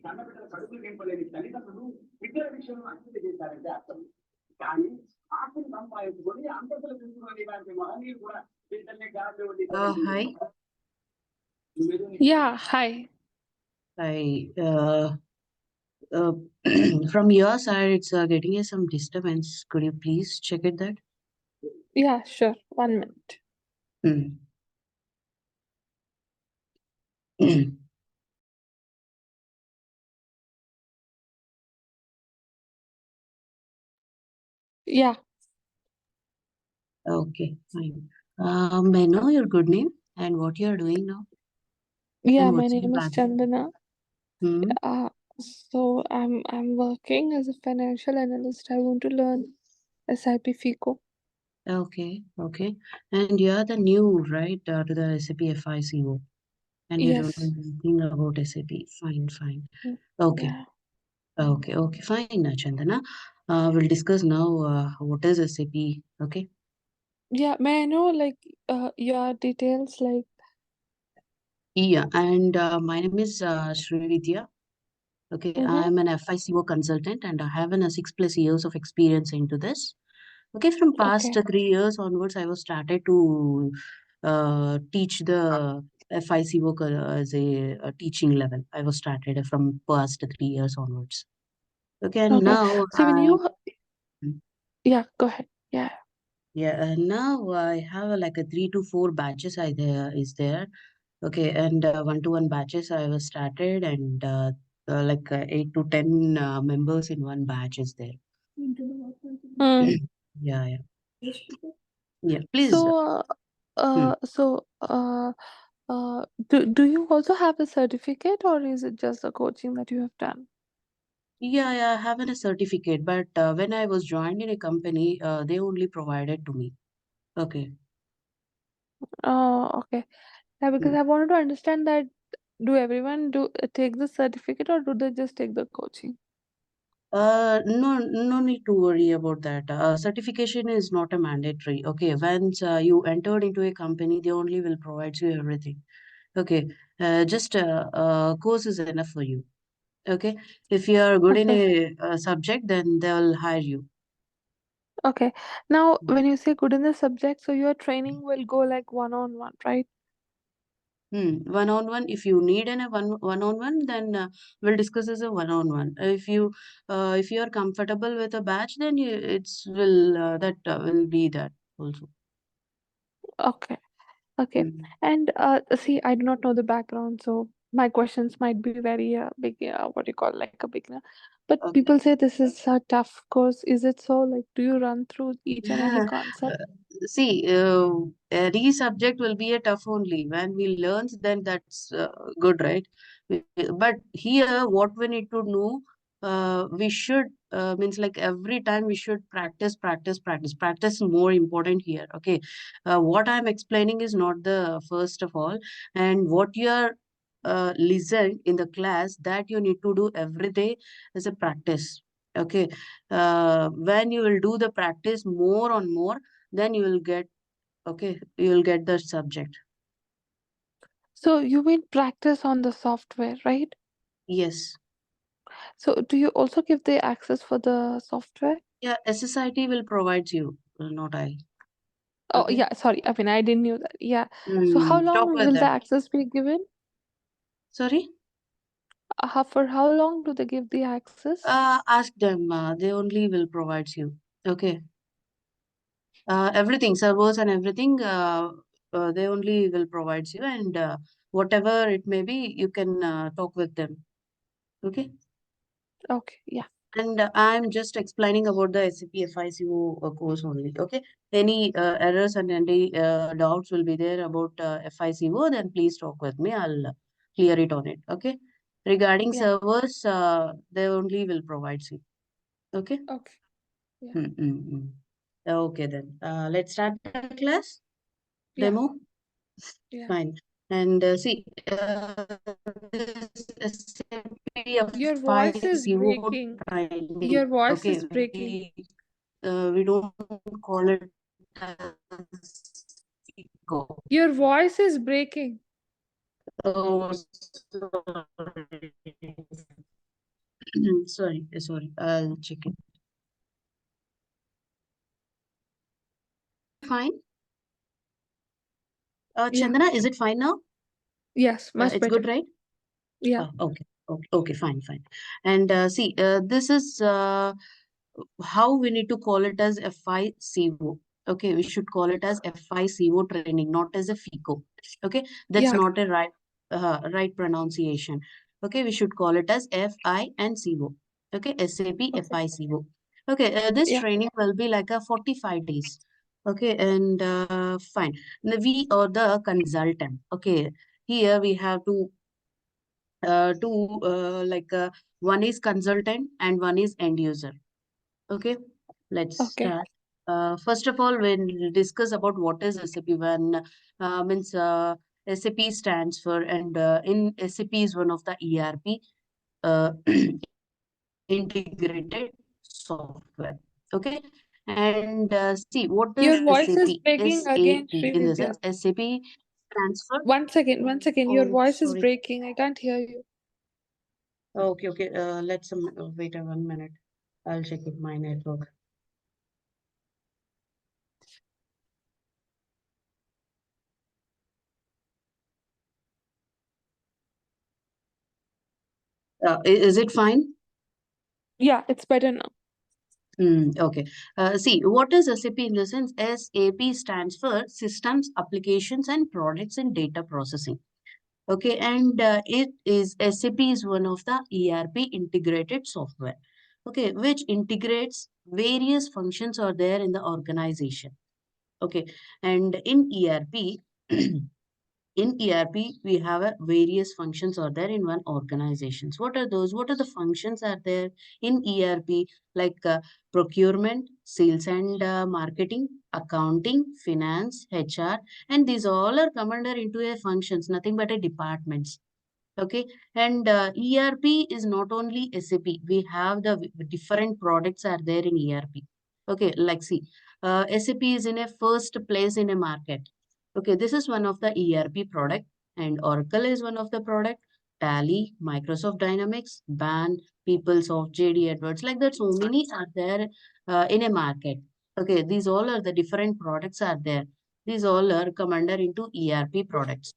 కన్నబిడ్డల కడుపులు నింపలేని తల్లిదండ్రులు బిడ్డల విషయంలో అంకిత చేశారంటే అర్థం. కానీ ఆస్తిని సంపాదించుకొని అంతస్తులు తీసుకునే దానికి మహనీయులు కూడా బిడ్డల్ని Hi. Yeah, hi. Hi. From your side, it's getting some disturbance. Could you please check it that? Yeah, sure. 1 minute. Yeah. Okay, fine. May I know your good name and what you are doing now? Yeah, And my what's your name is background? Chandana. Hmm. So I'm working as a financial analyst. I want to learn SIP FICO. Okay, okay. And you are the new, right, to the SAP FICO, and you don't know Yes. anything about SAP. Fine, fine. Okay, Yeah. okay, okay. Fine, Chandana. We'll discuss now what is SAP. Okay. Yeah, may I know like your details like Yeah, and my name is Srividya. Okay, I'm an FICO consultant and I have 6+ years of experience into this. Okay, from past okay. 3 years onwards, I was started to teach the FICO as a teaching level. I was started from past 3 years onwards. Okay, and Okay. now So when you Hmm. yeah, go ahead. Yeah. Yeah, and now I have like a 3 to 4 batches is there. Okay, and 1-to-1 batches I was started, and like 8 to 10 members in one batch is there. Mm. Yeah, yeah. Yeah, please. Do you also have a certificate or is it just the coaching that you have done? Yeah, I have a certificate, but when I was joined in a company, they only provided to me. Okay. Oh, okay. Yeah, because I wanted to understand that do everyone take the certificate or do they just take the coaching? No need to worry about that. Certification is not a mandatory. Okay, once you entered into a company, they only will provide you everything. Okay, just course is enough for you. Okay, if you are good in Okay. a subject, then they will hire you. Okay. Now, when you say good in the subject, so your training will go like one-on-one, right? One-on-one. If you need a one-on-one, then we'll discuss as a one-on-one. If you are comfortable with a batch, then that will be that also. Okay. Okay. And see, I do not know the background, so my questions might be very big, what do you call like a beginner. But Okay. people say this is a tough course. Is it so? Like, do you run through each and every concept? See, any subject will be a tough only. When we learn, then that's good, right? But here, what we need to know, we should means like every time we should practice, practice, practice. Practice is more important here. Okay, what I'm explaining is not the first of all, and what you are listened in the class that you need to do every day as a practice. Okay, when you will do the practice more and more, then you will get the subject. So you mean practice on the software, right? Yes. So do you also give the access for the software? Yeah, SSIT will provide you, not I. Oh, Okay. yeah, sorry. I mean, I didn't know that. Yeah. So how Talk long with will the them. access be given? Sorry? For how long do they give the access? Ask them. They only will provide you. Okay. Everything, servers and everything, they only will provide you, and whatever it may be, you can talk with them. Okay. Okay, yeah. And I'm just explaining about the SAP FICO course only. Okay. Any errors and any doubts will be there about FICO, then please talk with me. I'll clear it on it. Okay. Regarding Yeah. servers, they only will provide you. Okay. Okay. Yeah. Okay, then. Let's start the class. Yeah. Demo. Yeah. Fine. And see, this SAP Your voice is FICO breaking. training. Your voice Okay. is breaking. We don't call it as FICO. Your voice is breaking. Oh, sorry. Sorry, I'll check it. Fine. Yeah. Chandana, is it fine now? Yes, much It's better. good, right? Yeah. Okay, fine. And see, this is how we need to call it as FICO. Okay, we should call it as FICO training, not as a FICO. Okay, that's Yeah. not a right pronunciation. Okay, we should call it as FI and CO. Okay, SAP FICO. Okay, this Yeah. training will be like a 45 days. Okay, and fine. Now, we are the consultant. Okay, here we have one is consultant and one is end user. Okay, let's Okay. start. First of all, we'll discuss about what is SAP. When means SAP stands for, and in SAP is one of the ERP integrated software. Okay, and see what is Your voice SAP? is breaking again, SAP in the Srividya. sense SAP stands for. One second. Your Oh, voice is sorry. breaking. I can't hear you. Okay. Let's wait a 1 minute. I'll check with my network. Is it fine? Yeah, it's better now. Okay. See, what is SAP in the sense? SAP stands for Systems, Applications, and Products in Data Processing. Okay, and it is SAP is one of the ERP integrated software. Okay, which integrates various functions are there in the organization. Okay, and in ERP, in ERP, we have various functions are there in one organizations. What are those? What are the functions are there in ERP? Like procurement, sales and marketing, accounting, finance, HR, and these all are come under into a functions, nothing but a departments. Okay, and ERP is not only SAP. We have the different products are there in ERP. Okay, like see, SAP is in a first place in a market. Okay, this is one of the ERP product, and Oracle is one of the product. Tally, Microsoft Dynamics, BAN, PeopleSoft, JD Edwards, like that. So many are there in a market. Okay, these all are the different products are there. These all are come under into ERP products.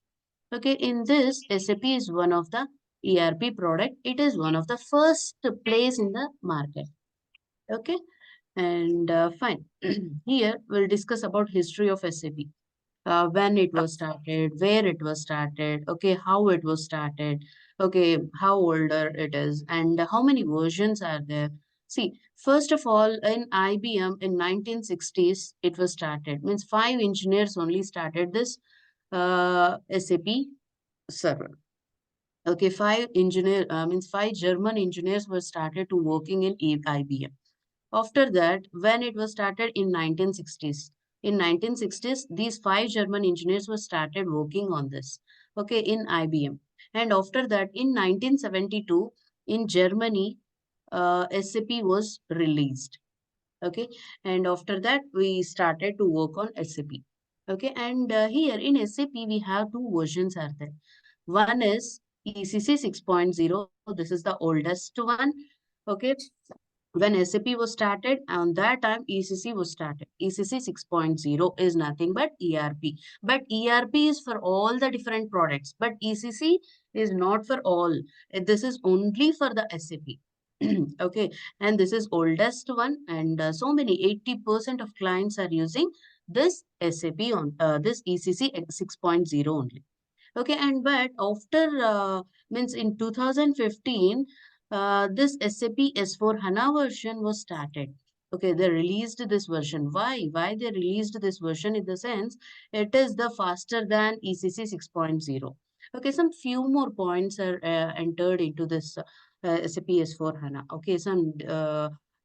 Okay, in this, SAP is one of the ERP product. It is one of the first place in the market. Okay, and fine. Here we'll discuss about history of SAP. When it was started, where it was started, okay, how it was started, okay, how older it is, and how many versions are there. See, first of all, in IBM in 1960s, it was started. Means 5 engineers only started this SAP server. Okay, five German engineers were started to working in IBM. After that, when it was started in 1960s, in 1960s, these 5 German engineers were started working on this. Okay, in IBM. And after that, in 1972, in Germany, SAP was released. Okay, and after that, we started to work on SAP. Okay, and here in SAP, we have two versions are there. One is ECC 6.0. This is the oldest one. Okay. When SAP was started, on that time ECC was started. ECC 6.0 is nothing but ERP. But ERP is for all the different products. But ECC is not for all. This is only for the SAP. Okay. And this is oldest one. And so many 80% of clients are using this SAP on this ECC 6.0 only. Okay, and but after means in 2015, this SAP S4 HANA version was started. Okay, they released this version. Why? Why they released this version in the sense it is the faster than ECC 6.0. Okay, some few more points are entered into this SAP S4 HANA. Okay, some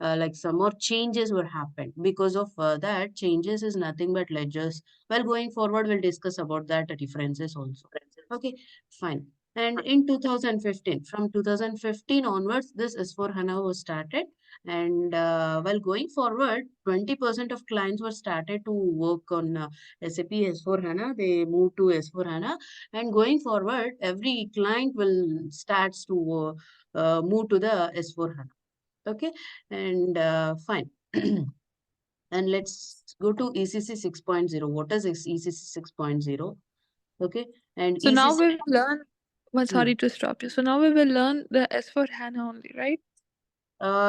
like some more changes were happened. Because of that, changes is nothing but ledgers. Well, going forward, we'll discuss about that differences also. Okay, fine. And in 2015, from 2015 onwards, this S4HANA was started. And while going forward, 20% of clients were started to work on SAP S4HANA. They moved to S4HANA. And going forward, every client will start to move to the S4HANA. Okay, and fine. And let's go to ECC 6.0. What is ECC 6.0? Okay, and So now ECC. we will learn. Well, Hmm. sorry to stop you. So now we will learn the S4HANA only, right?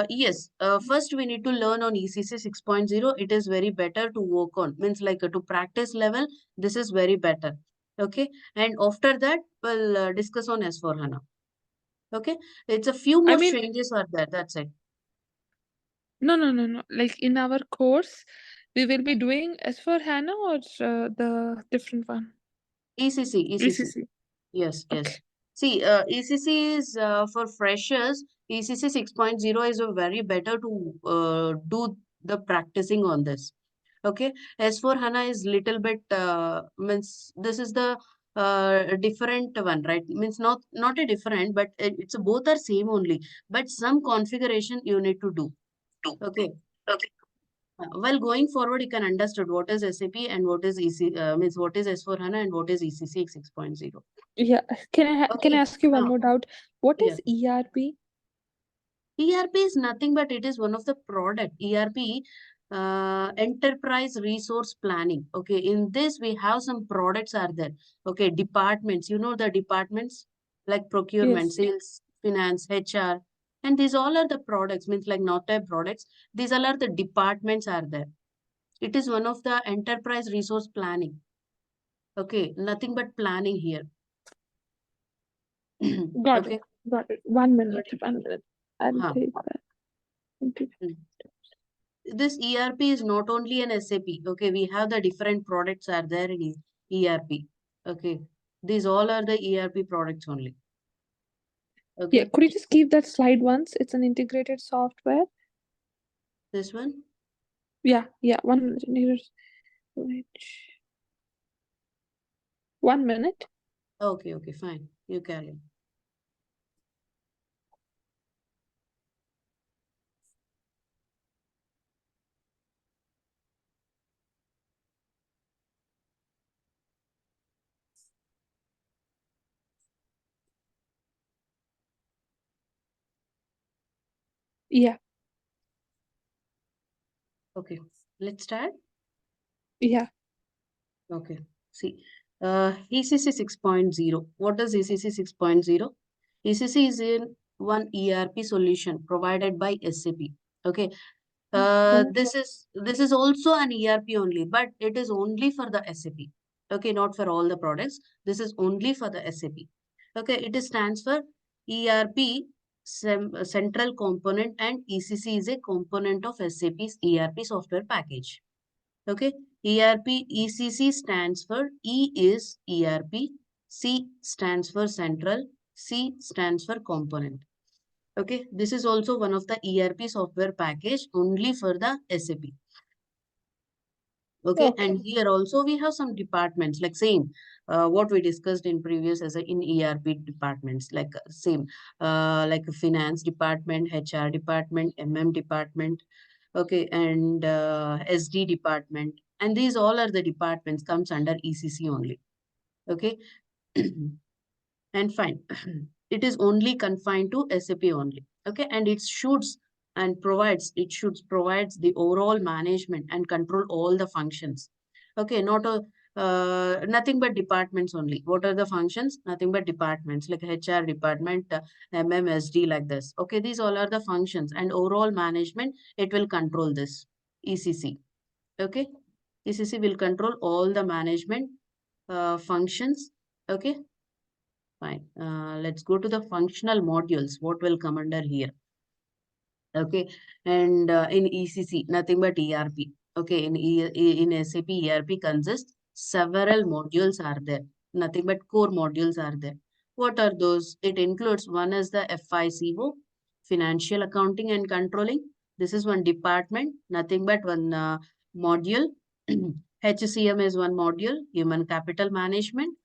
Yes. First, we need to learn on ECC 6.0. It is very better to work on. Means like to practice level, this is very better. Okay. And after that, we'll discuss on S4HANA. Okay. It's a few I more mean, changes are there. That's it. no. Like in our course, we will be doing S4HANA or the different one? ECC. ECC. Yes. Okay. See, ECC is for freshers. ECC 6.0 is a very better to do the practicing on this. Okay, S4HANA is little bit means this is the different one, right? Means not a different, but it's both are same only. But some configuration you need to do. Okay. Okay. While going forward, you can understand what is SAP and what is means what is S4HANA and what is ECC 6.0. Yeah. Can I Okay. ask you one more doubt? What Yeah. is ERP? ERP is nothing but it is one of the product. ERP, enterprise resource planning. Okay, in this we have some products are there. Okay, departments. You know the departments like procurement, Yes. sales, finance, HR, and these all are the products. Means like not type products. These all are the departments are there. It is one of the enterprise resource planning. Okay, nothing but planning here. Got it. Okay. Got it. 1 minute. 1 minute. I'll Huh. take that. Okay. This ERP is not only an SAP. Okay, we have the different products are there in ERP. Okay, these all are the ERP products only. Yeah. Okay, Could you just keep that slide once? It's an integrated software. this one. Yeah. 1 minute. Which 1 minute? Okay, fine. You carry on. Yeah. Okay, let's start. Yeah. Okay, see, ECC 6.0. What is ECC 6.0? ECC is in one ERP solution provided by SAP. Okay, Okay. this is also an ERP only, but it is only for the SAP. Okay, not for all the products. This is only for the SAP. Okay, it is stands for ERP Central Component, and ECC is a component of SAP's ERP software package. Okay, ECC stands for E is ERP, C stands for Central, C stands for Component. Okay, this is also one of the ERP software package only for the SAP. Okay, Okay. and here also we have some departments like same what we discussed in previous as in ERP departments like same like a finance department, HR department, department. Okay, and SD department, and these all are the departments comes under ECC only. Okay. And fine. It is only confined to SAP only. Okay, and it should provides the overall management and control all the functions. Okay, not a nothing but departments only. What are the functions? Nothing but departments like HR department, MMSD like this. Okay, these all are the functions and overall management. It will control this ECC. Okay, ECC will control all the management functions. Okay. Fine. Let's go to the functional modules. What will come under here? Okay. And in ECC, nothing but ERP. Okay. In SAP, ERP consists several modules are there. Nothing but core modules are there. What are those? It includes one is the FICO, Financial Accounting and Controlling. This is one department. Nothing but one module. HCM is one module, Human Capital Management.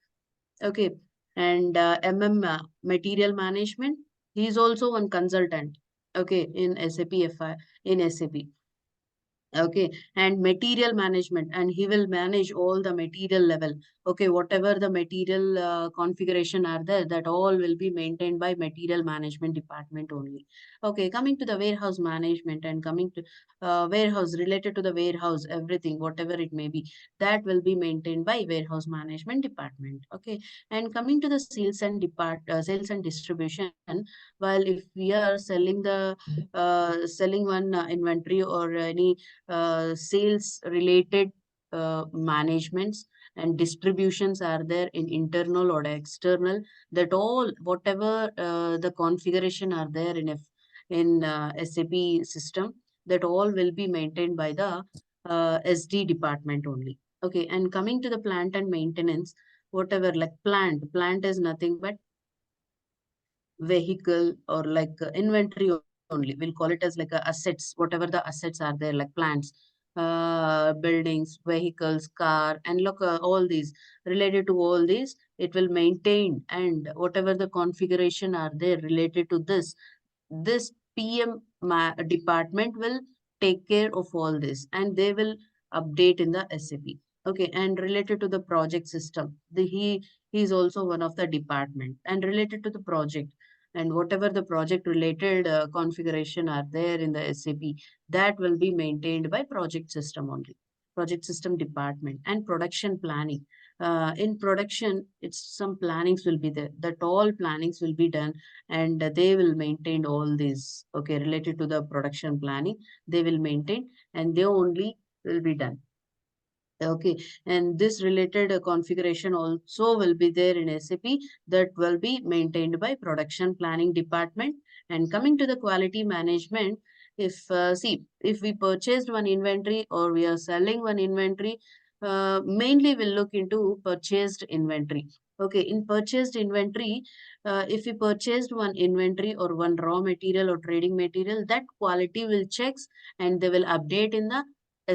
Okay. And material management, he is also one consultant, okay, in SAP FI, in SAP. Okay, and material management, and he will manage all the material level. Okay, whatever the material configuration are there, that all will be maintained by material management department only. Okay, coming to the warehouse management, and coming to warehouse, related to the warehouse, everything, whatever it may be, that will be maintained by warehouse management department. Okay, and coming to the sales and distribution, while if we are selling the selling one inventory or any sales related managements and distributions are there in internal or external, that all whatever the configuration are there in SAP system, that all will be maintained by the SD department only. Okay, and coming to the plant and maintenance, whatever, like plant is nothing but vehicle or like inventory only. We'll call it as like assets, whatever the assets are there, like plants, buildings, vehicles, car, and look, all these related to all these, it will maintain, and whatever the configuration are there related to this PM department will take care of all this, and they will update in the SAP. Okay, and related to the project system, he is also one of the department, and related to the project, and whatever the project related configuration are there in the SAP, that will be maintained by project system only, project system department. And production planning, in production, it's some plannings will be there, that all plannings will be done, and they will maintain all these, okay, related to the production planning, they will maintain, and they only will be done. Okay, and this related configuration also will be there in SAP, that will be maintained by production planning department. And coming to the quality management, if see, if we purchased one inventory or we are selling one inventory, mainly we'll look into purchased inventory. Okay, in purchased inventory, if we purchased one inventory or one raw material or trading material, that quality will checks, and they will update in the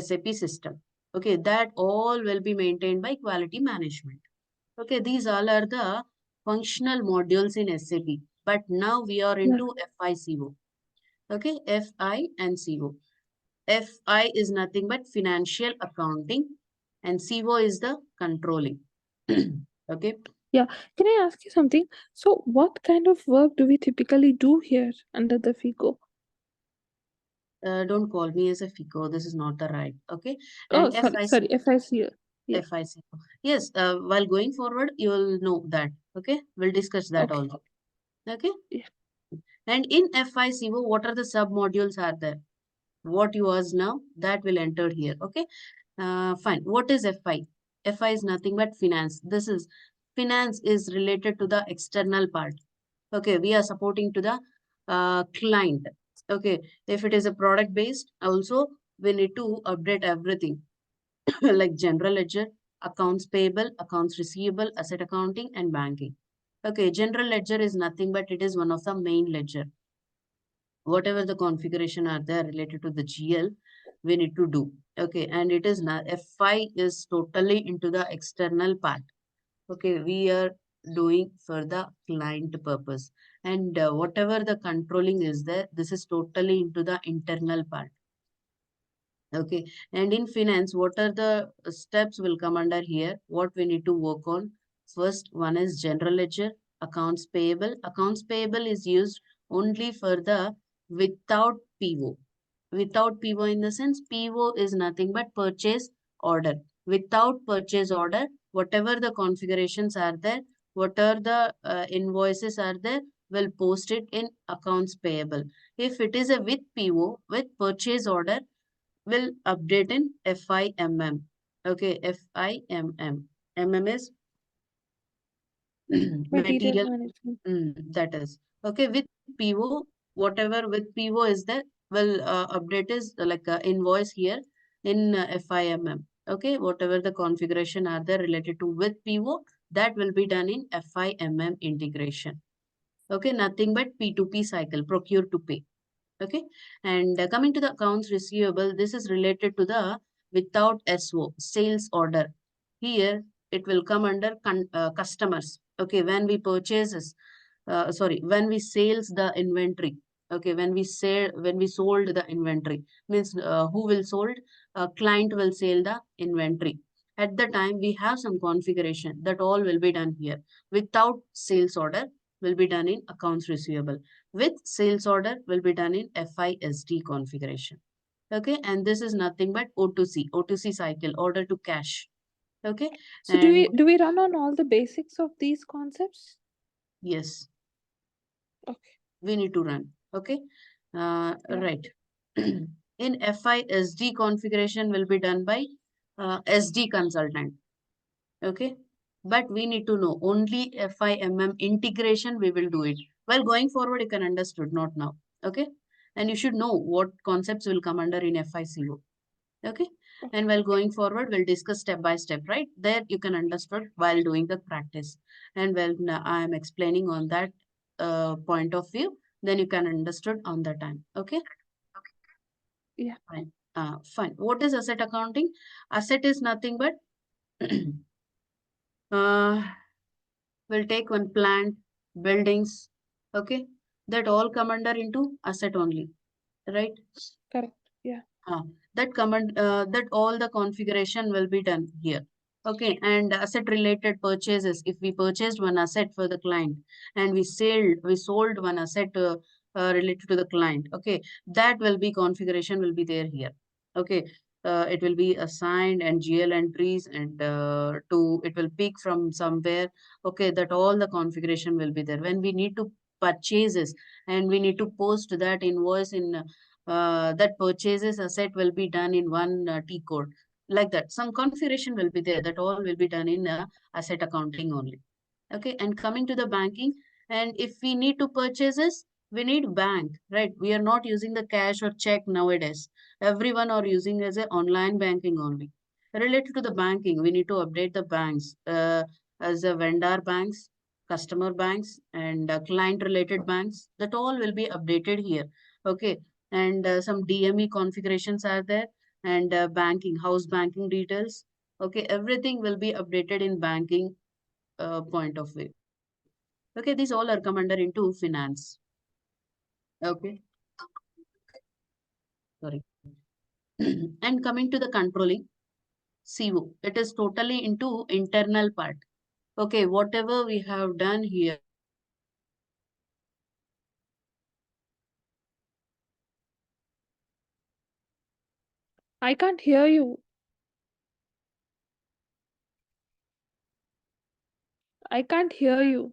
SAP system. Okay, that all will be maintained by quality management. Okay, these all are the functional modules in SAP. But now we are Yeah. into FICO. Okay, FI and CO. FI is nothing but financial accounting, and CO is the controlling. Okay. Yeah. Can I ask you something? So, what kind of work do we typically do here under the FICO? Don't call me as a FICO. This is not the right. Okay. Oh, And sorry, FICO. Yeah. FICO. Yes, while going forward, you will know that. Okay. We'll discuss that Okay. also. Okay. Yeah. And in FICO, what are the sub modules are there? What you ask now, that will enter here. Okay. Fine. What is FI? FI is nothing but finance. Finance is related to the external part. Okay. We are supporting to the client. Okay. If it is a product based, also we need to update everything like general ledger, accounts payable, accounts receivable, asset accounting, and banking. Okay. General ledger is nothing but it is one of the main ledger. Whatever the configuration are there related to the GL, we need to do. Okay, and it is not, FI is totally into the external part. Okay, we are doing for the client purpose. And whatever the controlling is there, this is totally into the internal part. Okay, and in finance, what are the steps will come under here? What we need to work on? First one is general ledger, accounts payable. Accounts payable is used only for the without PO. Without PO in the sense, PO is nothing but purchase order. Without purchase order, whatever the configurations are there, whatever the invoices are there, will post it in accounts payable. If it is a with PO, with purchase order, will update in FIMM. Okay, FIMM. MM is Material material. management. That is. Okay, with PO, whatever with PO is there, will update is like invoice here in FIMM. Okay, whatever the configuration are there related to with PO, that will be done in FIMM integration. Okay, nothing but P2P cycle, procure to pay. Okay, and coming to the accounts receivable, this is related to the without SO, sales order. Here, it will come under customers. Okay, when we purchases, when we sales the inventory. Okay, when we sold the inventory, means who will sold? Client will sell the inventory. At the time, we have some configuration that all will be done here. Without sales order will be done in accounts receivable. With sales order will be done in FISD configuration. Okay, and this is nothing but O2C cycle, order to cash. Okay, So and do we run on all the basics of these concepts? yes, Okay. we need to run. Okay, Yeah. right. In FISD configuration will be done by SD consultant. Okay, but we need to know only FIMM integration we will do it. Well, going forward, you can understood, not now. Okay, and you should know what concepts will come under in FICO. Okay, and while going forward, we'll discuss step by step, right? There you can understood while doing the practice. And well, now I am explaining on that point of view, then you can understood on the time. Okay. Yeah. Fine. Fine. What is asset accounting? Asset is nothing but we'll take one plant, buildings, okay? That all come under into asset only, right? Correct. Yeah. That all the configuration will be done here. Okay, and asset related purchases. If we purchased one asset for the client and we sold one asset related to the client. Okay, that will be configuration will be there here. Okay, it will be assigned and GL entries and it will pick from somewhere. Okay, that all the configuration will be there. When we need to purchases and we need to post that invoice in that purchases asset will be done in one T code. Like that, some configuration will be there. That all will be done in asset accounting only. Okay, and coming to the banking, and if we need to purchases, we need bank, right? We are not using the cash or check nowadays. Everyone are using as a online banking only. Related to the banking, we need to update the banks as a vendor banks, customer banks, and client related banks. That all will be updated here. Okay, and some DME configurations are there, and banking, house banking details. Okay, everything will be updated in banking point of view. Okay, these all are come under into finance. Okay, sorry. And coming to the controlling, CO, it is totally into internal part. Okay, whatever we have done here, I can't hear you. I can't hear you.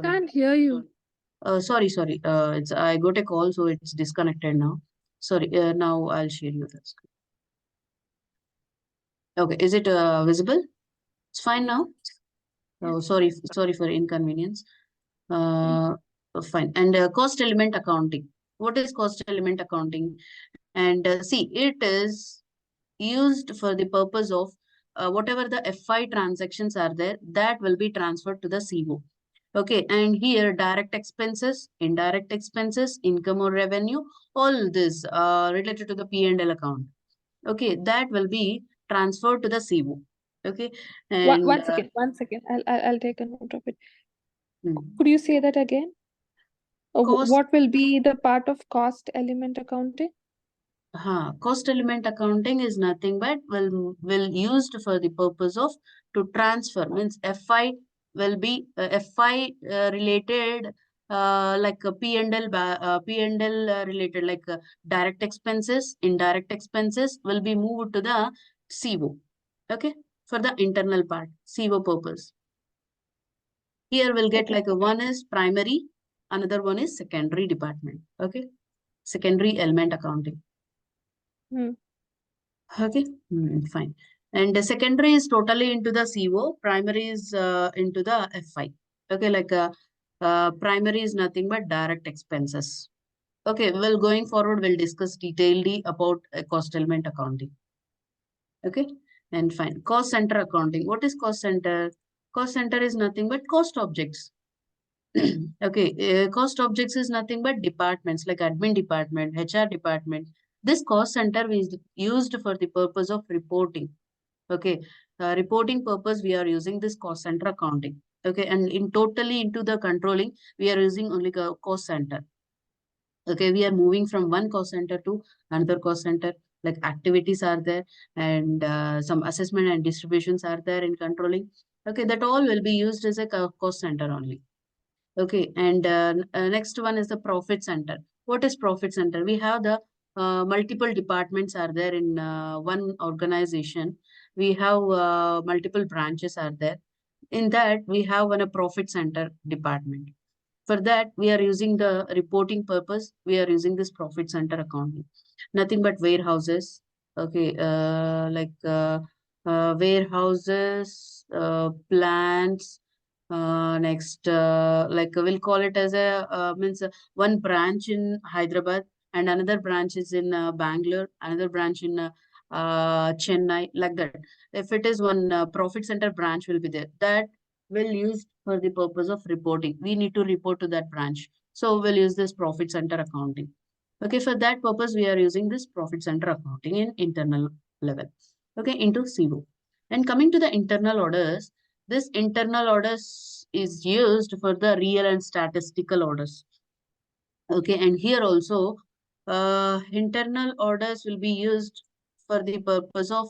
sorry. Can't hear you. Sorry. It's I got a call, so it's disconnected now. Sorry. Now I'll share you the screen. Okay, is it visible? It's fine now. Oh, sorry for inconvenience. Fine. And cost element accounting. What is cost element accounting? And see, it is used for the purpose of whatever the FI transactions are there, that will be transferred to the CO. Okay, and here direct expenses, indirect expenses, income or revenue, all this related to the P&L account. Okay, that will be transferred to the CO. Okay, and One second. One second. I'll take a note of it. hmm. Could you say that again? Cost What will be the part of cost element accounting? Cost element accounting is nothing but will used for the purpose of to transfer, means FI will be FI related like a P&L related like direct expenses, indirect expenses will be moved to the CO. Okay, for the internal part, CO purpose. Here we'll get like one is primary, another one is secondary department. Okay, secondary element accounting. Okay, fine. And the secondary is totally into the CO, primary is into the FI. Okay, like primary is nothing but direct expenses. Okay, well, going forward, we'll discuss detailedly about cost element accounting. Okay, and fine. Cost center accounting. What is cost center? Cost center is nothing but cost objects. Okay, cost objects is nothing but departments like admin department, HR department. This cost center is used for the purpose of reporting. Okay, reporting purpose, we are using this cost center accounting. Okay, and in totally into the controlling, we are using only cost center. Okay, we are moving from one cost center to another cost center, like activities are there, and some assessment and distributions are there in controlling. Okay, that all will be used as a cost center only. Okay, and next one is the profit center. What is profit center? We have the multiple departments are there in one organization. We have multiple branches are there. In that, we have a profit center department. For that, we are using the reporting purpose. We are using this profit center accounting. Nothing but warehouses. Okay, warehouses, plants. Next, we'll call it as a means one branch in Hyderabad and another branch is in Bangalore, another branch in Chennai, like that. If it is one profit center branch will be there. That will use for the purpose of reporting. We need to report to that branch. So we'll use this profit center accounting. Okay, for that purpose, we are using this profit center accounting in internal level. Okay, into CO. And coming to the internal orders, this internal orders is used for the real and statistical orders. Okay, and here also, internal orders will be used for the purpose of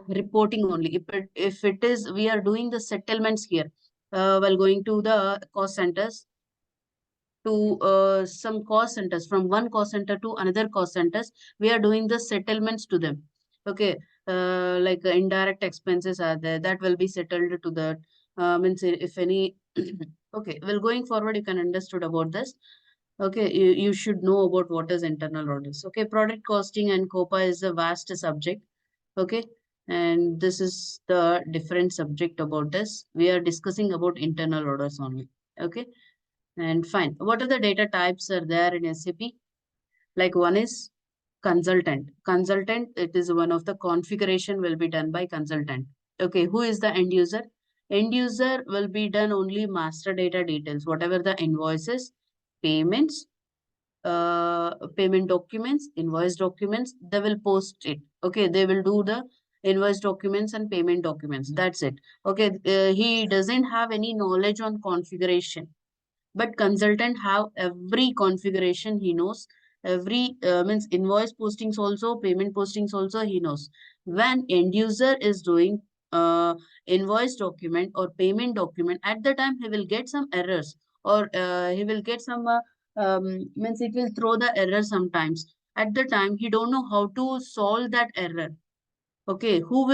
reporting only. If it is, we are doing the settlements here while going to the cost centers to some cost centers, from one cost center to another cost centers, we are doing the settlements to them. Okay, indirect expenses are there, that will be settled to that. Means if any, okay, well, going forward, you can understood about this. Okay, you should know about what is internal orders. Okay, product costing and COPA is a vast subject. Okay, and this is the different subject about this. We are discussing about internal orders only. Okay, and fine. What are the data types are there in SAP? Like one is consultant. Consultant, it is one of the configuration will be done by consultant. Okay, who is the end user? End user will be done only master data details, whatever the invoices, payments, payment documents, invoice documents, they will post it. Okay, they will do the invoice documents and payment documents. That's it. Okay, he doesn't have any knowledge on configuration, but consultant have every configuration he knows. Every means invoice postings also, payment postings also he knows. When end user is doing invoice document or payment document, at the time he will get some errors, or he will get some means it will throw the error sometimes. At the time he don't know how to solve that error. Okay, who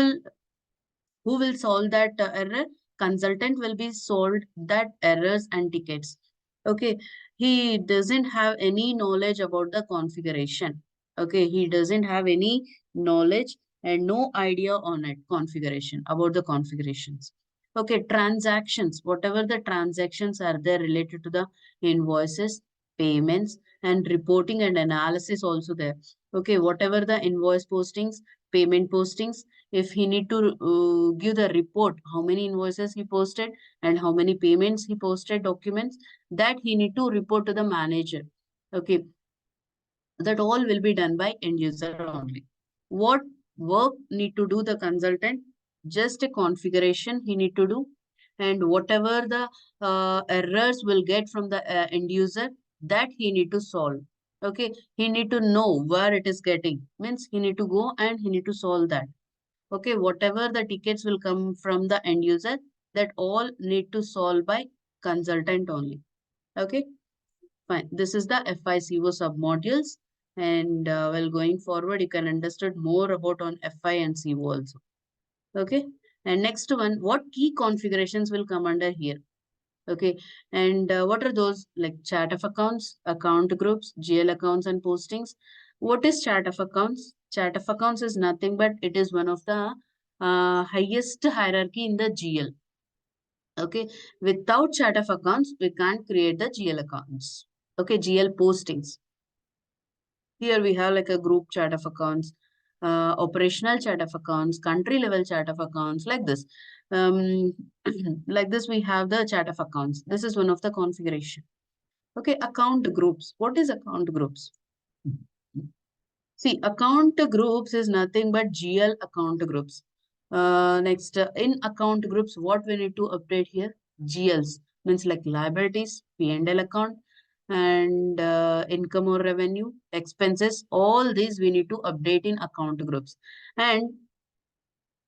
will solve that error? Consultant will be solved that errors and tickets. Okay, he doesn't have any knowledge about the configuration. Okay, he doesn't have any knowledge and no idea on it, configuration, about the configurations. Okay, transactions, whatever the transactions are there related to the invoices, payments, and reporting and analysis also there. Okay, whatever the invoice postings, payment postings, if he need to give the report, how many invoices he posted and how many payments he posted documents, that he need to report to the manager. Okay, that all will be done by end user only. What work need to do the consultant? Just a configuration he need to do, and whatever the errors will get from the end user, that he need to solve. Okay, he need to know where it is getting, means he need to go and he need to solve that. Okay, whatever the tickets will come from the end user, that all need to solve by consultant only. Okay, fine. This is the FICO submodules. And while going forward, you can understand more about on FI and CO also. Okay, and next one, what key configurations will come under here? Okay, and what are those? Like chart of accounts, account groups, GL accounts and postings. What is chart of accounts? Chart of accounts is nothing but it is one of the highest hierarchy in the GL. Okay, without chart of accounts, we can't create the GL accounts. Okay, GL postings. Here we have like a group chart of accounts, operational chart of accounts, country level chart of accounts, like this. Um, like this, we have the chart of accounts. This is one of the configuration. Okay, account groups. What is account groups? See, account groups is nothing but GL account groups. Next, in account groups, what we need to update here? GLs means like liabilities, P&L account, and income or revenue, expenses. All these we need to update in account groups. And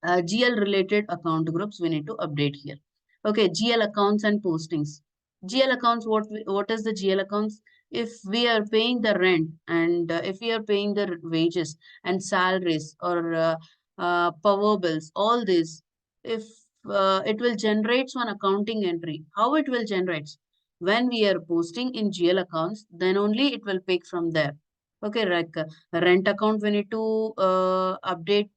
GL related account groups we need to update here. Okay, GL accounts and postings. GL accounts, what is the GL accounts? If we are paying the rent and if we are paying the wages and salaries or power bills, all this, if it will generate one accounting entry, how it will generate? When we are posting in GL accounts, then only it will pick from there. Okay, like rent account we need to update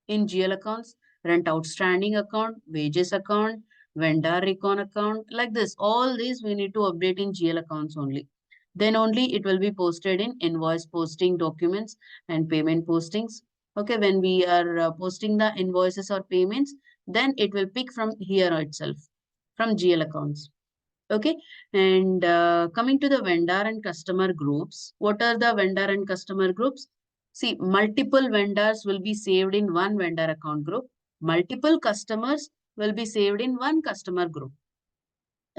in GL accounts, rent outstanding account, wages account, vendor recon account, like this. All these we need to update in GL accounts only. Then only it will be posted in invoice posting documents and payment postings. Okay, when we are posting the invoices or payments, then it will pick from here itself, from GL accounts. Okay, and coming to the vendor and customer groups, what are the vendor and customer groups? See, multiple vendors will be saved in one vendor account group. Multiple customers will be saved in one customer group.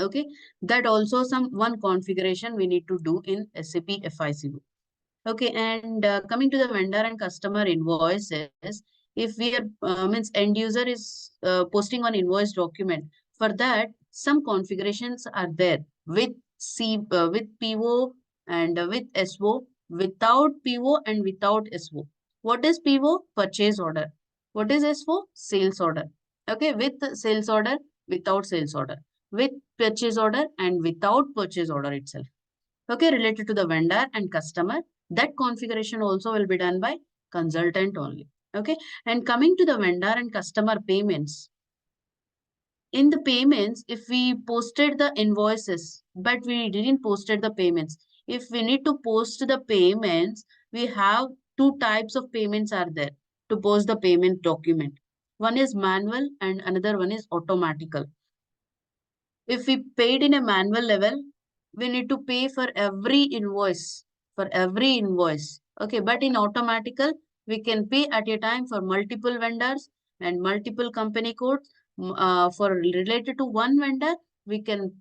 Okay, that also one configuration we need to do in SAP FICO. Okay, and coming to the vendor and customer invoices, if we are means end user is posting on invoice document, for that some configurations are there with with PO and with SO, without PO and without SO. What is PO? Purchase order. What is SO? Sales order. Okay, with sales order, without sales order, with purchase order and without purchase order itself. Okay, related to the vendor and customer, that configuration also will be done by consultant only. Okay, and coming to the vendor and customer payments, in the payments, if we posted the invoices but we didn't posted the payments, if we need to post the payments, we have two types of payments are there to post the payment document. One is manual and another one is automatical. If we paid in a manual level, we need to pay for every invoice, Okay, but in automatical, we can pay at a time for multiple vendors and multiple company codes. For related to one vendor, we can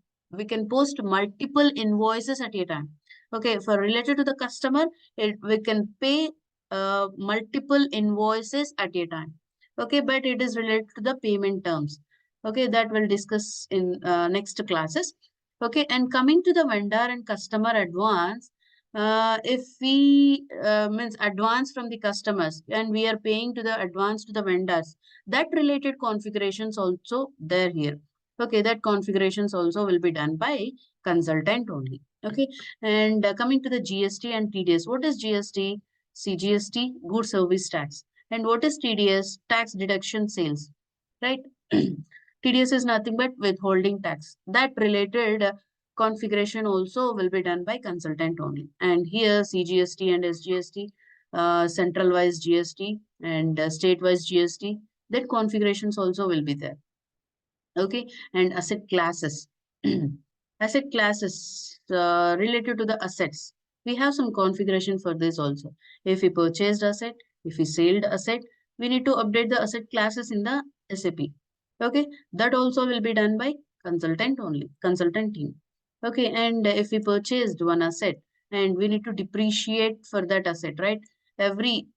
post multiple invoices at a time. Okay, for related to the customer, we can pay multiple invoices at a time. Okay, but it is related to the payment terms. Okay, that we'll discuss in next classes. Okay, and coming to the vendor and customer advance, if we means advance from the customers and we are paying to the advance to the vendors, that related configurations also there here. Okay, that configurations also will be done by consultant only. Okay, and coming to the GST and TDS, what is GST? See, GST, goods service tax, and what is TDS? Tax deduction sales, right? TDS is nothing but withholding tax. That related configuration also will be done by consultant only. And here CGST and SGST, central wise GST and state wise GST, that configurations also will be there. Okay, and asset classes. Asset classes related to the assets. We have some configuration for this also. If we purchased asset, if we sold asset, we need to update the asset classes in the SAP. Okay, that also will be done by consultant only, consultant team. Okay, and if we purchased one asset and we need to depreciate for that asset, right? Every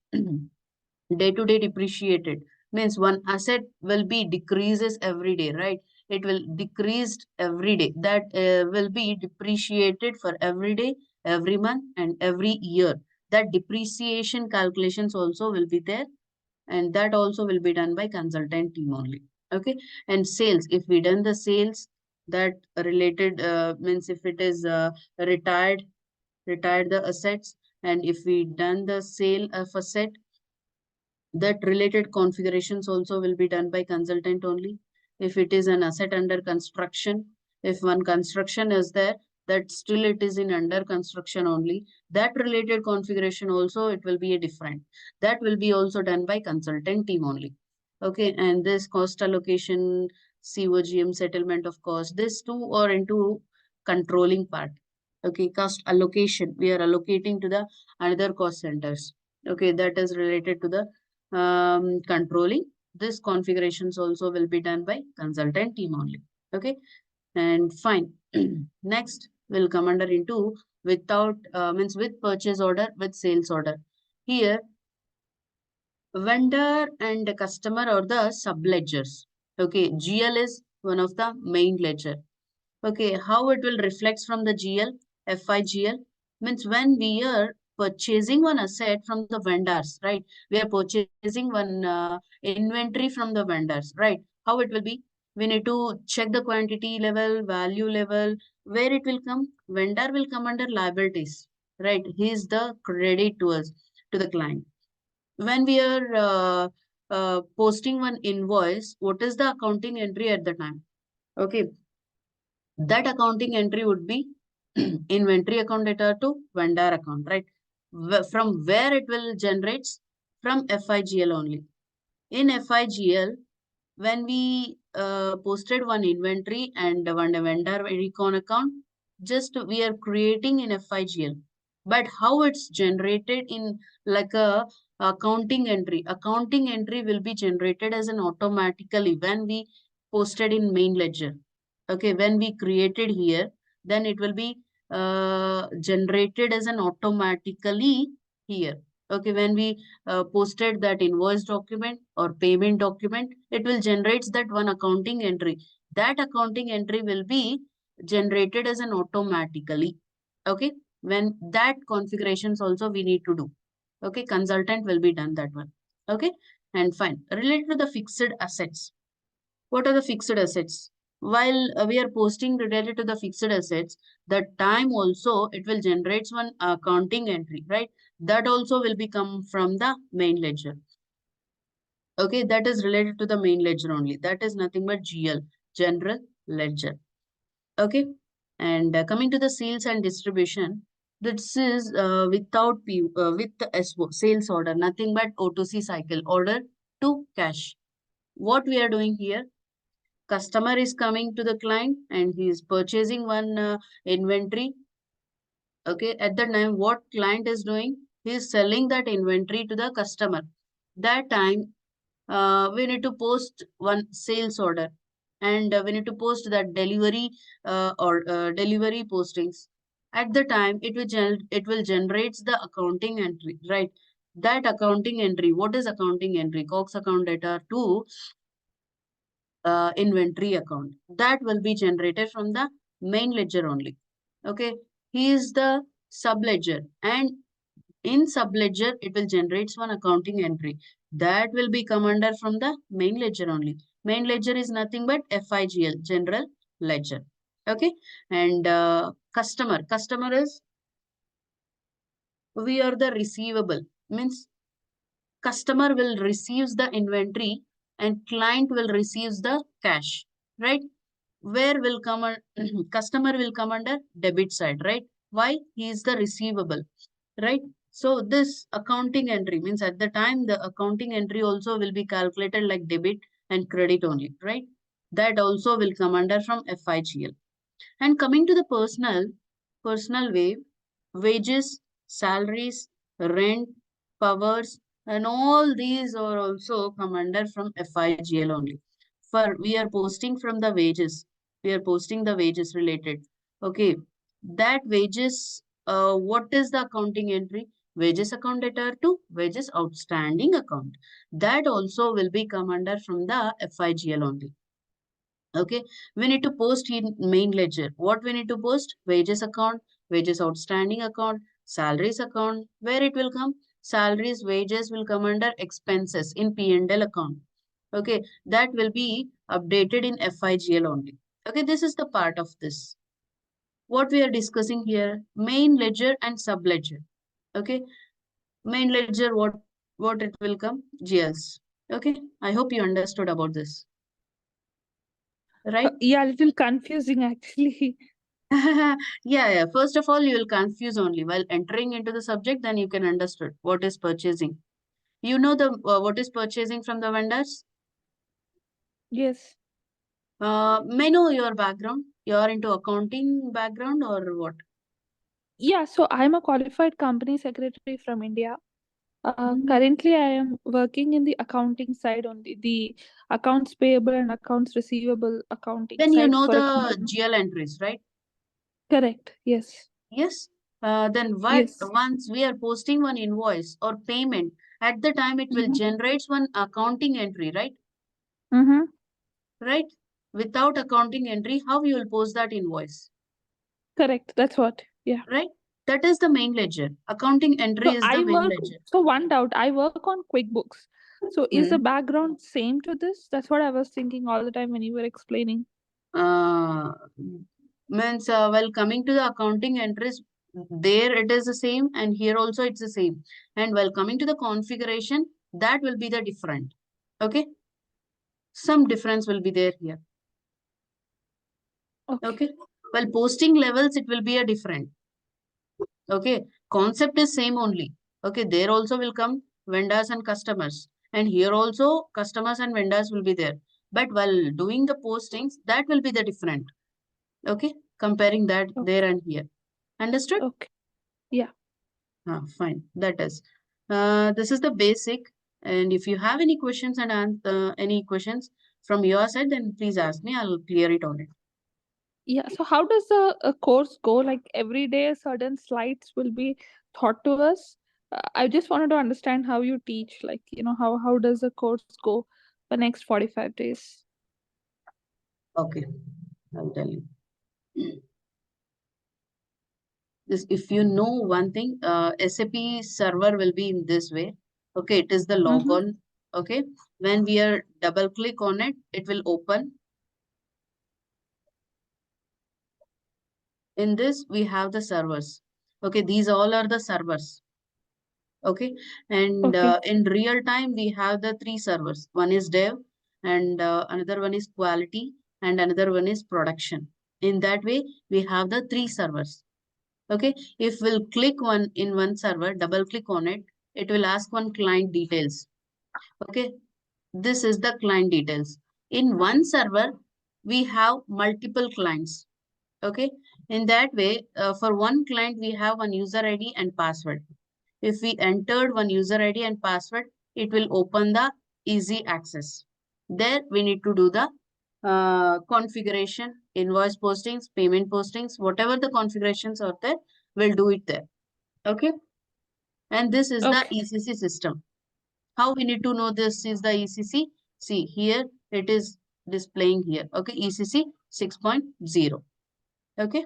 day-to-day depreciated means one asset will be decreases every day, right? It will decreased every day. That will be depreciated for every day, every month, and every year. That depreciation calculations also will be there, and that also will be done by consultant team only. Okay, and sales, if we done the sales, that related means if it is retired the assets, and if we done the sale of asset, that related configurations also will be done by consultant only. If it is an asset under construction, if one construction is there, that still it is in under construction only, that related configuration also it will be a different. That will be also done by consultant team only. Okay, and this cost allocation, COGM, settlement of cost, these two are into controlling part. Okay, cost allocation, we are allocating to the another cost centers. Okay, that is related to the controlling. This configurations also will be done by consultant team only. Okay, and fine. Next will come under into without means with purchase order, with sales order. Here vendor and customer are the sub ledgers. Okay, GL is one of the main ledger. Okay, how it will reflect from the GL, FIGL means when we are purchasing one asset from the vendors, right? We are purchasing one inventory from the vendors, right? How it will be? We need to check the quantity level, value level, where it will come. Vendor will come under liabilities, right? He is the credit to us, to the client. When we are posting one invoice, what is the accounting entry at the time? Okay, that accounting entry would be inventory account data to vendor account, right? From where it will generates? From FIGL only. In FIGL, when we posted one inventory and one vendor recon account, just we are creating in FIGL. But how it's generated in like a accounting entry? Accounting entry will be generated as an automatically when we posted in main ledger. Okay, when we created here, then it will be generated as an automatically here. Okay, when we posted that invoice document or payment document, it will generate that one accounting entry. That accounting entry will be generated as an automatically. Okay, when that configurations also we need to do. Okay, consultant will be done that one. Okay, and fine. Related to the fixed assets. What are the fixed assets? While we are posting related to the fixed assets, the time also it will generate one accounting entry, right? That also will become from the main ledger. Okay, that is related to the main ledger only. That is nothing but GL, general ledger. Okay, and coming to the sales and distribution, this is without with the SO, sales order, nothing but O2C cycle, order to cash. What we are doing here? Customer is coming to the client and he is purchasing one inventory. Okay, at the time, what client is doing? He is selling that inventory to the customer. That time, we need to post one sales order and we need to post that delivery or delivery postings. At the time, it will generate the accounting entry, right? That accounting entry, what is accounting entry? COGS account data to inventory account. That will be generated from the main ledger only. Okay, he is the sub ledger and in sub ledger it will generate one accounting entry that will be come under from the main ledger only. Main ledger is nothing but FIGL, general ledger. Okay, and customer is we are the receivable means customer will receives the inventory and client will receives the cash, right? Where will come customer will come under debit side, right? Why? He is the receivable, right? So this accounting entry means at the time the accounting entry also will be calculated like debit and credit only, right? That also will come under from FIGL. And coming to the personal wave, wages, salaries, rent, powers, and all these are also come under from FIGL only. For we are posting from the wages. We are posting the wages related. Okay, that wages, what is the accounting entry? Wages account data to wages outstanding account. That also will be come under from the FIGL only. Okay, we need to post in main ledger. What we need to post? Wages account, wages outstanding account, salaries account. Where it will come? Salaries, wages will come under expenses in P&L account. Okay, that will be updated in FIGL only. Okay, this is the part of this. What we are discussing here, main ledger and sub ledger. Okay, main ledger, what it will come? GLs. Okay, I hope you understood about this. Right? Yeah, a little confusing actually. Yeah. First of all, you will confuse only while entering into the subject. Then you can understand what is purchasing. You know the what is purchasing from the vendors. Yes. May I know your background? You're into accounting background or what? Yeah, so I'm a qualified company secretary from India. Mhm. Currently, I am working in the accounting side only, the accounts payable and accounts receivable accounting Then you side know for a the company. GL entries, right? Correct. Yes. Yes. Then what Yes. once we are posting one invoice or payment, at the time it will Mm-hmm. generate one accounting entry, right? Mm-hmm. Right? Without accounting entry, how you will post that invoice? Correct. That's what. Yeah. Right? That is the main ledger. Accounting entry So is the I main work. ledger. So one doubt, I work on QuickBooks. So is the Hmm. background same to this? That's what I was thinking all the time when you were explaining. Uh, Means while coming to the accounting entries, there it is the same, and here also it's the same. And while coming to the configuration, that will be the different. Okay, some difference will be there here. Okay. Okay, while posting levels, it will be a different. Okay, concept is same only. Okay, there also will come vendors and customers, and here also customers and vendors will be there. But while doing the postings, that will be the different. Okay, comparing that Okay. there and here. Understood? Okay. Yeah. Fine. That is. This is the basic. And if you have any questions and any questions from your side, then please ask me. I'll clear it on it. Yeah. So how does the course go? Like every day, certain slides will be taught to us. I just wanted to understand how you teach. Like, how does the course go for next 45 days? Okay, I'll tell you. This, if you know one thing, SAP server will be in this way. Okay, it is the Mm-hmm. logon. Okay, when we are double click on it, it will open. In this, we have the servers. Okay, these all are the servers. Okay, and Okay. in real time, we have the three servers. One is dev, and another one is quality, and another one is production. In that way, we have the three servers. Okay, if we'll click one in one server, double click on it, it will ask one client details. Okay, this is the client details. In one server, we have multiple clients. Okay, in that way, for one client, we have one user ID and password. If we entered one user ID and password, it will open the easy access. There we need to do the configuration, invoice postings, payment postings, whatever the configurations are there, we'll do it there. Okay. And this is the Okay. ECC system. How we need to know this is the ECC? See here, it is displaying here. Okay. ECC 6.0. Okay.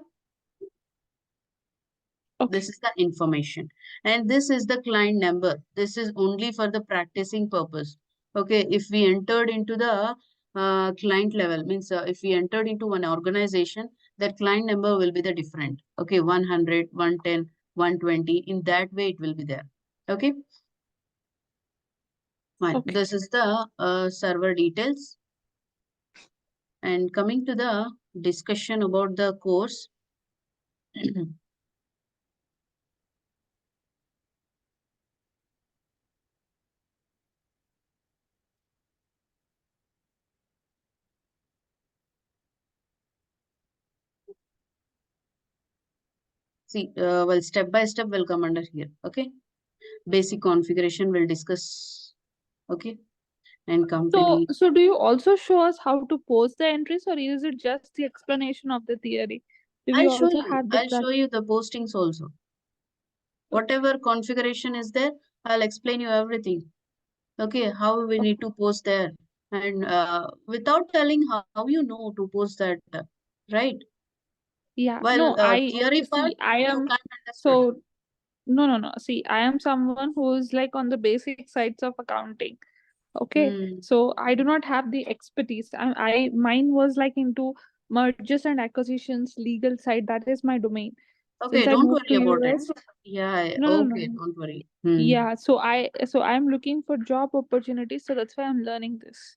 Okay. This is the information. And this is the client number. This is only for the practicing purpose. Okay, if we entered into the client level, means if we entered into one organization, that client number will be the different. Okay, 100, 110, 120. In that way, it will be there. Okay, fine. Okay. This is the server details. And coming to the discussion about the course. See, well, step by step will come under here. Okay. Basic configuration we'll discuss. Okay. And So, company. so do you also show us how to post the entries, or is it just the explanation of the theory? Do we I'll show also you. have the I'll show practice? you the postings also. Whatever configuration is there, I'll explain you everything. Okay. How we need to post there. And without telling how you know to post that. Right. Yeah, Well, no, I theory part, see. I you am can't understood. so no, no, no. See, I am someone who is like on the basic sides of accounting. Okay, Hmm. so I do not have the expertise. Mine was like into mergers and acquisitions, legal side. That is my domain. Since Okay. I Don't moved worry to about it. US, Yeah. no, no, Okay. no. Don't worry. Hmm. Yeah, so I'm looking for job opportunities, so that's why I'm learning this.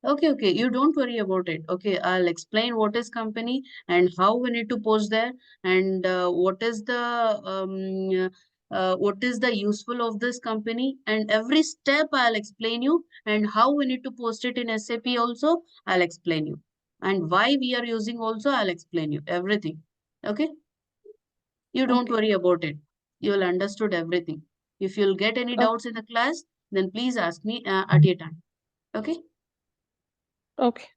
Okay, okay. You don't worry about it. Okay, I'll explain what is company and how we need to post there and what is the what is the useful of this company, and every step I'll explain you, and how we need to post it in SAP also, I'll explain you. And why we are using also, I'll explain you everything. Okay? You don't Okay. worry about it. You'll understood everything. If you'll get any Okay. doubts in the class, then please ask me at your time. Okay? Okay.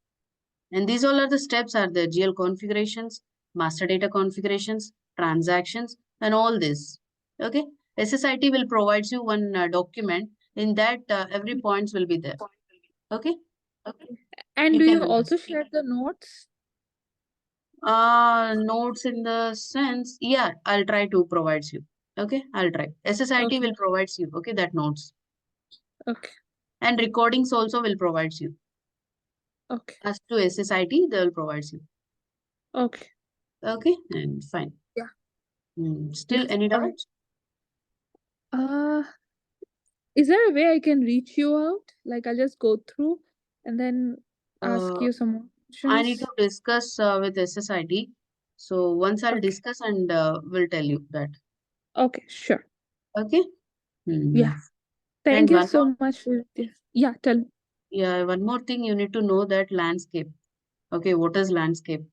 And these all are the steps are the GL configurations, master data configurations, transactions, and all this. Okay? SSIT will provide you one document. In that, every points will be there. Okay? Okay. And You do you can also share the notes? notes in the sense, yeah, I'll try to provide you. Okay? I'll try. SSIT Okay. will provide you, okay, that notes. Okay. And recordings also will provide you. Okay. As to SSIT, they will provide you. Okay. Okay? And fine. Yeah. Still Yes. any doubts? Is there a way I can reach you out? Like I'll just go through and then ask Uh, you some more I need to questions. discuss with SSIT. So once I'll Okay. discuss and will tell you that. Okay, sure. Okay? Yeah. And Thank you so much for this. Yeah, tell me. one more thing you need to know that landscape. Okay, what is landscape?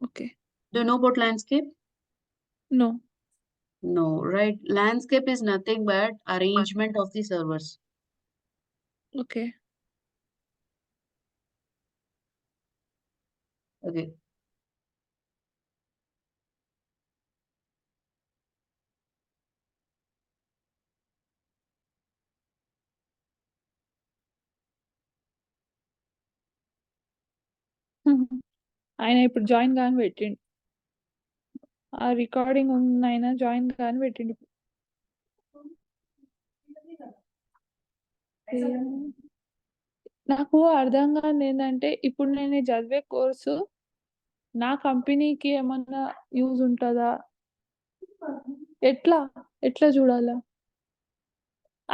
Okay. Do you know about landscape? No. No, right? Landscape is nothing but arrangement of the servers. Okay. Okay. ఆయన ఇప్పుడు join కాని పెట్టిండు ఆ recording ఉంది ఆయన join కాని పెట్టిండు నాకు అర్థం కాదు ఏంటంటే ఇప్పుడు నేను చదివే కోర్సు నా కంపెనీకి ఏమన్నా యూజ్ ఉంటుందా ఎట్లా ఎట్లా చూడాలా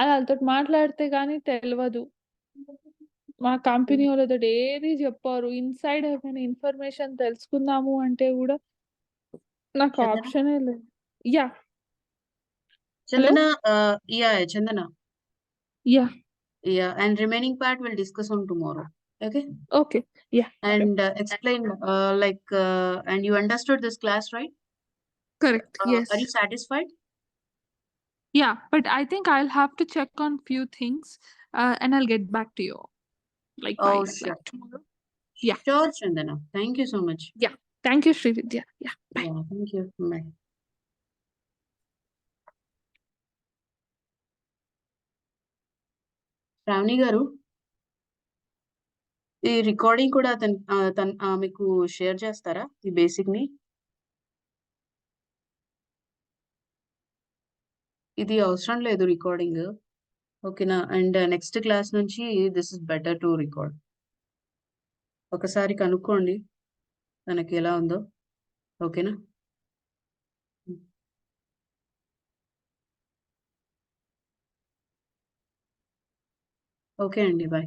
అది వాళ్ళతో మాట్లాడితే కానీ తెలియదు మా కంపెనీ వాళ్ళతో ఏది చెప్పారు ఇన్సైడ్ ఏమైనా ఇన్ఫర్మేషన్ తెలుసుకుందాము అంటే కూడా నాకు Chandana? ఆప్షనే లేదు yeah hello Chandana, Chandana. Yeah Yeah, and remaining part we'll discuss on tomorrow. Okay? Okay yeah And explain, and you understood this class, right? Correct Are you yes satisfied? Yeah, but I think I'll have to check on few things and I'll get back to you like by Oh, sure. like tomorrow. Yeah. Sure, Chandana. Thank you so much. Yeah. Thank you, Srividya. Yeah. Bye. Yeah, thank you. Bye. Sravani గారు, ఈ recording కూడా మీకు share చేస్తారా ఈ basic ని? ఇది అవసరం లేదు రికార్డింగ్, ఓకేనా? అండ్ నెక్స్ట్ క్లాస్ నుంచి this is better to record. ఒకసారి కనుక్కోండి తనకి ఎలా ఉందో, ఓకేనా? ఓకే అండి, బాయ్.